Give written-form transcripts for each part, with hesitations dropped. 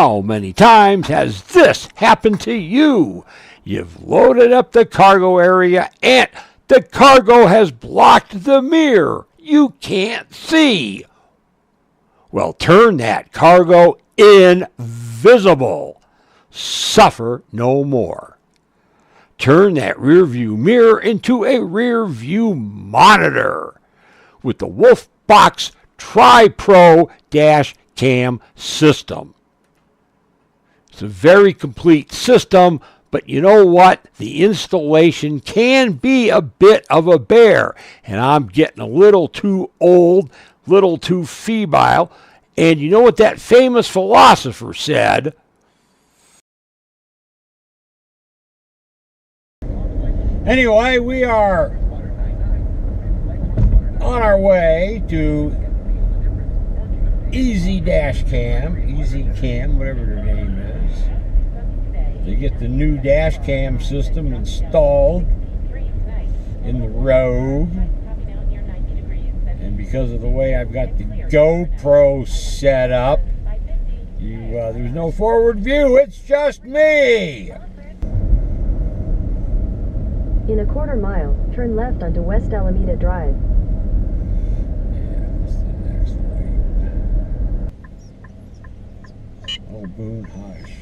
How many times has this happened to you? You've loaded up the cargo area and the cargo has blocked the mirror. You can't see. Well, turn that cargo invisible. Suffer no more. Turn that rear view mirror into a rear view monitor with the Wolfbox TriPro dash cam system. It's a very complete system, but you know what? The installation can be a bit of a bear, and I'm getting a little too old, little too feeble. And you know what that famous philosopher said? Anyway, we are on our way to Easy Cam, whatever their name is, to get the new dash cam system installed in the Rogue. And because of the way I've got the GoPro set up, there's no forward view, it's just me. In a quarter mile, turn left onto West Alameda Drive. Yeah, that's the next way. Oh, Boone, hush.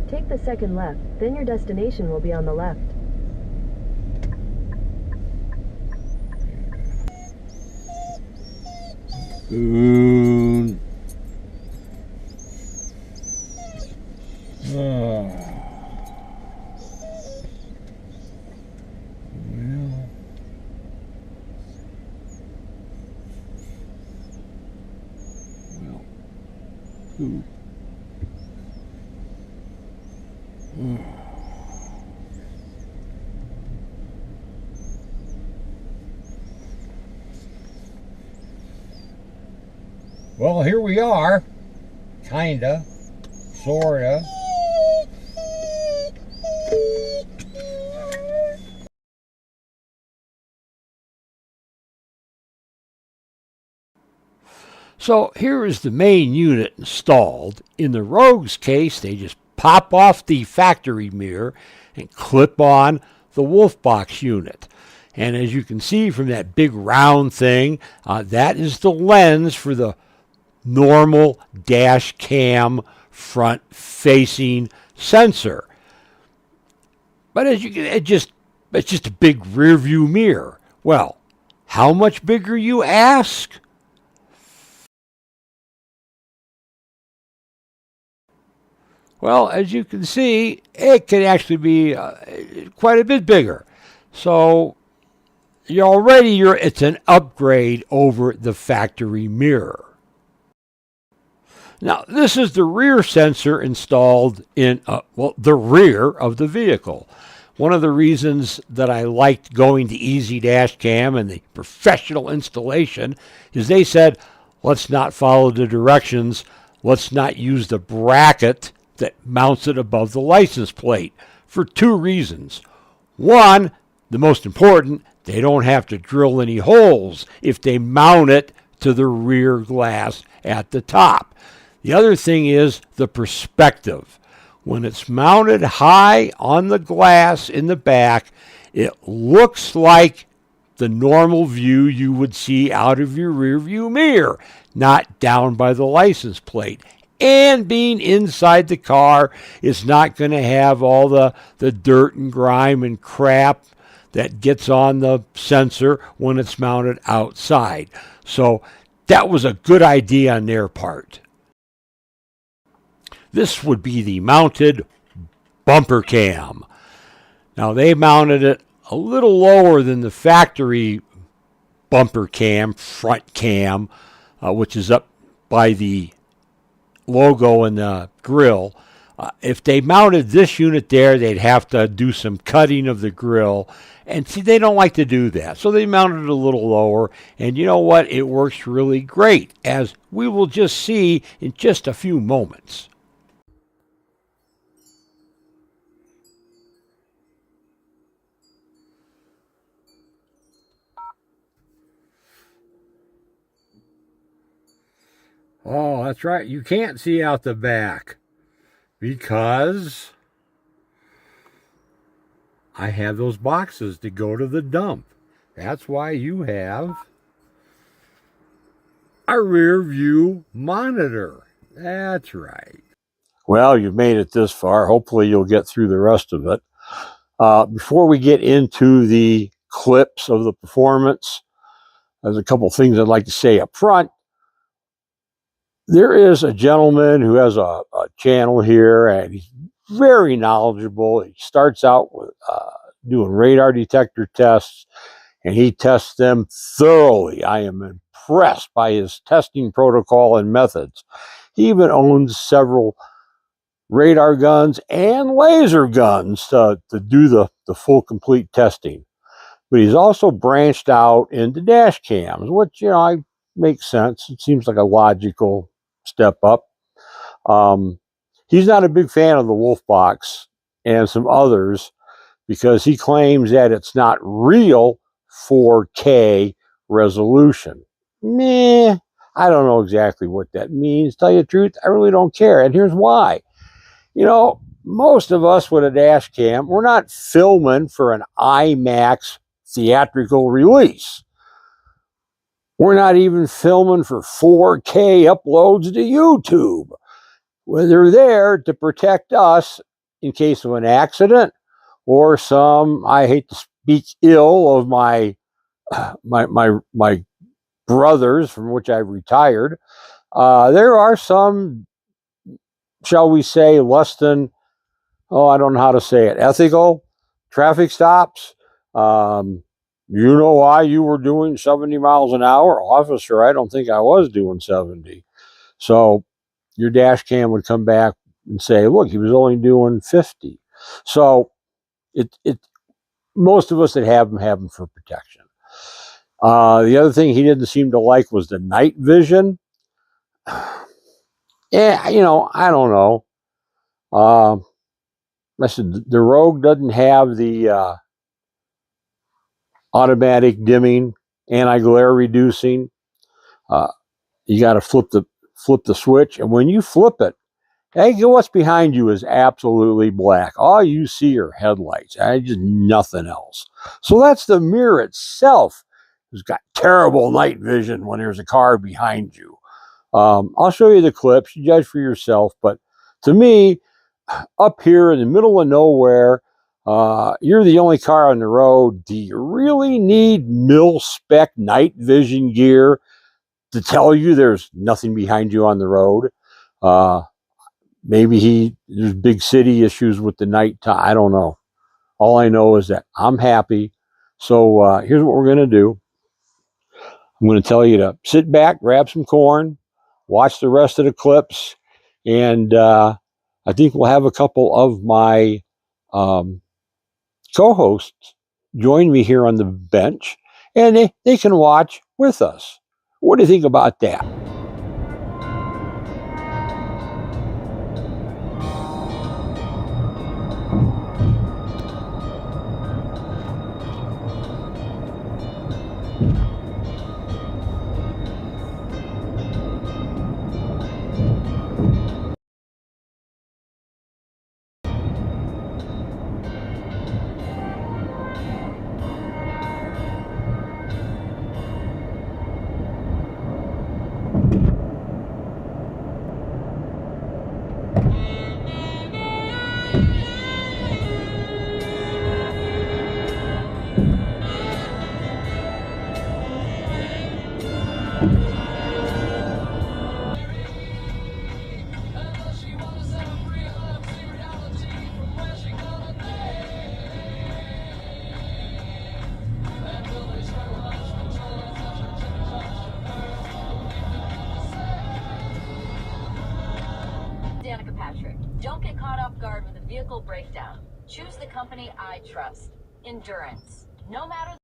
Take the second left, then your destination will be on the left. Boone. Oh. Well. Who? Well, here we are. Kinda. Sorta. So here is the main unit installed. In the Rogue's case, they just pop off the factory mirror and clip on the Wolfbox unit. And as you can see from that big round thing, that is the lens for the normal dash cam front facing sensor. But as you can, it's just a big rear view mirror. Well, how much bigger, you ask? Well, as you can see, it can actually be quite a bit bigger. So it's an upgrade over the factory mirror. Now, this is the rear sensor installed in the rear of the vehicle. One of the reasons that I liked going to Easy Dash Cam and the professional installation is they said, let's not follow the directions. Let's not use the bracket that mounts it above the license plate for two reasons. One, the most important, they don't have to drill any holes if they mount it to the rear glass at the top. The other thing is the perspective. When it's mounted high on the glass in the back, it looks like the normal view you would see out of your rear view mirror, not down by the license plate. And being inside the car is not going to have all the dirt and grime and crap that gets on the sensor when it's mounted outside. So that was a good idea on their part. This would be the mounted bumper cam. Now they mounted it a little lower than the factory bumper cam, front cam, which is up by the logo and the grill. If they mounted this unit there, they'd have to do some cutting of the grill. And see, they don't like to do that. So they mounted it a little lower. And you know what? It works really great, as we will just see in just a few moments. Oh, that's right. You can't see out the back because I have those boxes to go to the dump. That's why you have a rear view monitor. That's right. Well, you've made it this far. Hopefully you'll get through the rest of it. Before we get into the clips of the performance, there's a couple things I'd like to say up front. There is a gentleman who has a channel here, and he's very knowledgeable. He starts out with doing radar detector tests, and he tests them thoroughly. I am impressed by his testing protocol and methods. He even owns several radar guns and laser guns to do the full complete testing. But he's also branched out into dash cams, which, makes sense. It seems like a logical step up. He's not a big fan of the Wolfbox and some others because he claims that it's not real 4K resolution. Meh, I don't know exactly what that means. Tell you the truth, I really don't care. And here's why. Most of us with a dash cam, we're not filming for an IMAX theatrical release. We're not even filming for 4K uploads to YouTube. Well, they're there to protect us in case of an accident or I hate to speak ill of my brothers from which I've retired. There are some, shall we say, less than, I don't know how to say it, ethical traffic stops. You know why you were doing 70 miles an hour? Officer, I don't think I was doing 70. So your dash cam would come back and say, look, he was only doing 50. So most of us that have them for protection. The other thing he didn't seem to like was the night vision. Yeah, I don't know. I said the Rogue doesn't have the automatic dimming, anti-glare reducing. You got to flip the switch, and when you flip it, hey, what's behind you is absolutely black. All you see are headlights. Just nothing else. So that's the mirror itself. It's got terrible night vision when there's a car behind you. I'll show you the clips. You judge for yourself. But to me, up here in the middle of nowhere, you're the only car on the road. Do you really need mil-spec night vision gear to tell you there's nothing behind you on the road? Maybe there's big city issues with the night time. I don't know. All I know is that I'm happy. So here's what we're going to do. I'm going to tell you to sit back, grab some corn, watch the rest of the clips, and I think we'll have a couple of my co-hosts join me here on the bench, and they can watch with us. What do you think about that? Don't get caught off guard with a vehicle breakdown. Choose the company I trust. Endurance. No matter